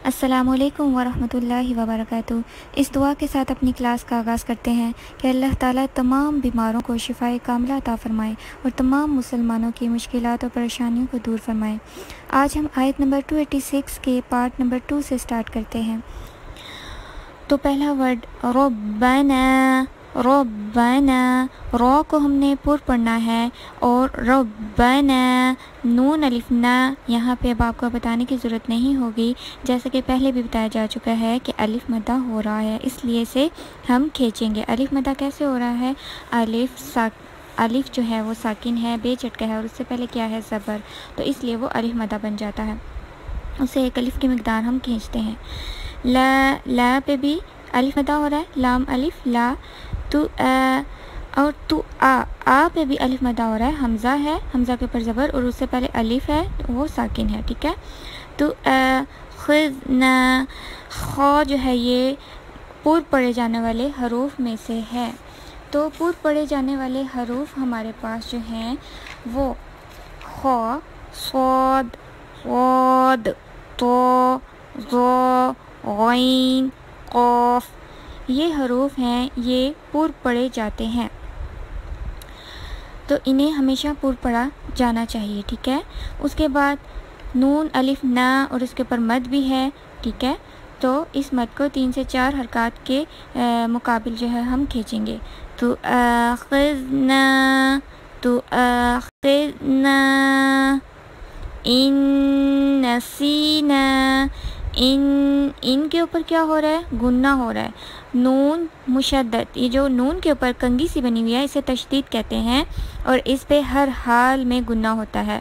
السلام علیکم ورحمۃ اللہ وبرکاتہ۔ اس دعا کے ساتھ اپنی کلاس کا آغاز کرتے ہیں کہ اللہ تعالیٰ تمام بیماروں کو شفائے کاملہ عطا فرمائے اور تمام مسلمانوں کی مشکلات اور پریشانیوں کو دور فرمائے۔ آج ہم آیت نمبر 286 کے پارٹ نمبر 2 سے سٹارٹ کرتے ہیں۔ تو پہلا ورڈ ربنا، ربنا، رو کو ہم نے پر پڑھنا ہے، اور ربنا نون الف نا، یہاں پہ اب آپ کو بتانے کی ضرورت نہیں ہوگی، جیسا کہ پہلے بھی بتایا جا چکا ہے کہ الف مدہ ہو رہا ہے، اس لیے سے ہم کھینچیں گے۔ الف مدہ کیسے ہو رہا ہے؟ الف جو ہے وہ ساکن ہے، بے چٹکا ہے، اور اس سے پہلے کیا ہے؟ زبر، تو اس لیے وہ الف مدہ بن جاتا ہے، اسے ایک الف کی مقدار ہم کھینچتے ہیں۔ لا پہ بھی الف مدہ ہو رہا ہے، لام الف لا، تو اور تو آ پہ بھی الف مدہ ہو رہا ہے، حمزہ ہے، حمزہ کے اوپر زبر، اور اس سے پہلے الف ہے، وہ ساکن ہے، ٹھیک ہے۔ تو خذنا، خا جو ہے یہ پر پڑھے جانے والے حروف میں سے ہے، تو پر پڑھے جانے والے حروف ہمارے پاس جو ہیں وہ خا، صاد، صاد، تو، ظا، غین، قاف، یہ حروف ہیں، یہ پر پڑھے جاتے ہیں، تو انہیں ہمیشہ پر پڑھا جانا چاہیے، ٹھیک ہے۔ اس کے بعد نون الف نا، اور اس کے اوپر مد بھی ہے، ٹھیک ہے، تو اس مد کو 3 سے 4 حرکات کے مقابل جو ہے ہم کھینچیں گے۔ تو آخذنا، تو آخذنا، ان نسینا، ان کے اوپر کیا ہو رہا ہے؟ گننا ہو رہا ہے، نون مشدد، یہ جو نون کے اوپر کنگھی سی بنی ہوئی ہے اسے تشدید کہتے ہیں، اور اس پہ ہر حال میں گننا ہوتا ہے۔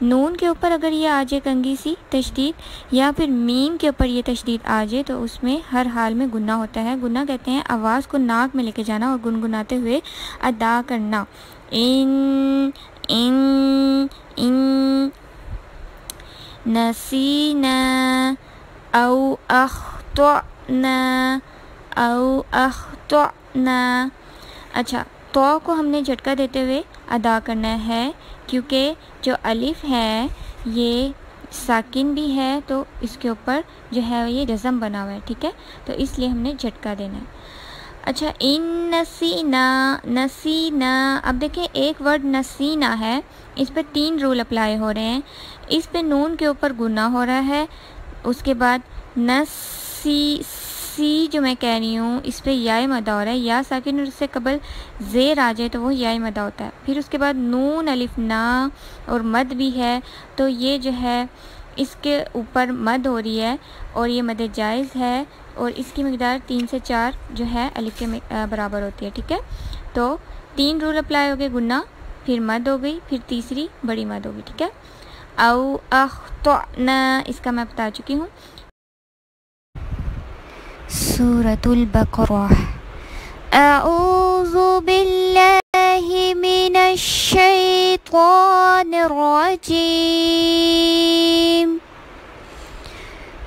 نون کے اوپر اگر یہ آ جائے کنگھی سی تشدید، یا پھر میم کے اوپر یہ تشدید آ جائے، تو اس میں ہر حال میں گننا ہوتا ہے۔ گننا کہتے ہیں آواز کو ناک میں لے کے جانا اور گنگناتے ہوئے ادا کرنا۔ ان نسینا او اخطأنا، او اخطأنا۔ اچھا، تو کو ہم نے جھٹکا دیتے ہوئے ادا کرنا ہے، کیونکہ جو الف ہے یہ ساکن بھی ہے، تو اس کے اوپر جو ہے یہ جزم بنا ہوا ہے، ٹھیک ہے، تو اس لیے ہم نے جھٹکا دینا ہے۔ اچھا، ان نسینا، نسینا، اب دیکھیں ایک ورڈ نسینا ہے، اس پہ 3 رول اپلائی ہو رہے ہیں۔ اس پہ نون کے اوپر گننا ہو رہا ہے، اس کے بعد سی جو میں کہہ رہی ہوں اس پہ یائے مدہ ہو رہا ہے، یا ساکن اور اس سے قبل زیر آ جائے تو وہ یائے مدہ ہوتا ہے۔ پھر اس کے بعد نون الف نا اور مد بھی ہے، تو یہ جو ہے اس کے اوپر مد ہو رہی ہے، اور یہ مد جائز ہے، اور اس کی مقدار 3 سے 4 جو ہے الف کے برابر ہوتی ہے، ٹھیک ہے۔ تو 3 رول اپلائی ہو گئے، گننا، پھر مد ہو گئی، پھر تیسری بڑی مد ہوگی، ٹھیک ہے۔ او اخطأنا، اس کا میں بتا چکی ہوں۔ سورۃ البقرہ۔ اعوذ باللہ من الشیطان الرجیم،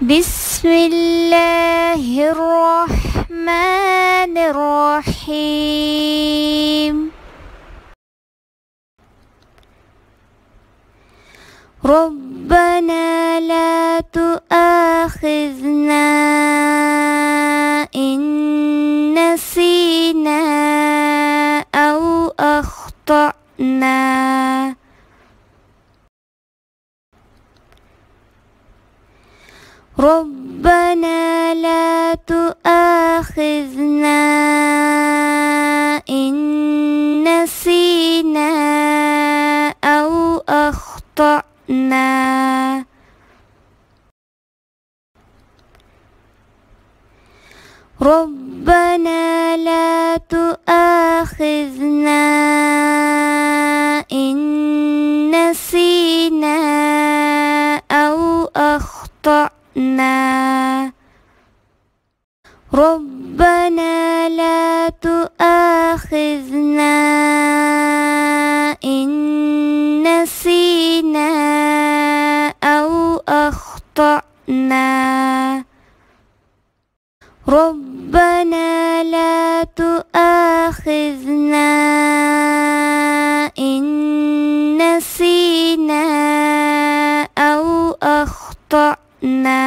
بسم اللہ الرحمن الرحیم۔ ربنا لا تؤاخذنا إن نسينا أو أخطأنا، ربنا لا تؤاخذنا إن نسينا أو أخطأنا، ربنا لا تؤاخذنا إن نسينا أو أخطأنا، ربنا لا تؤاخذنا إن نسينا أو أخطأنا، ربنا لا تؤاخذنا إن نسينا أو أخطأنا،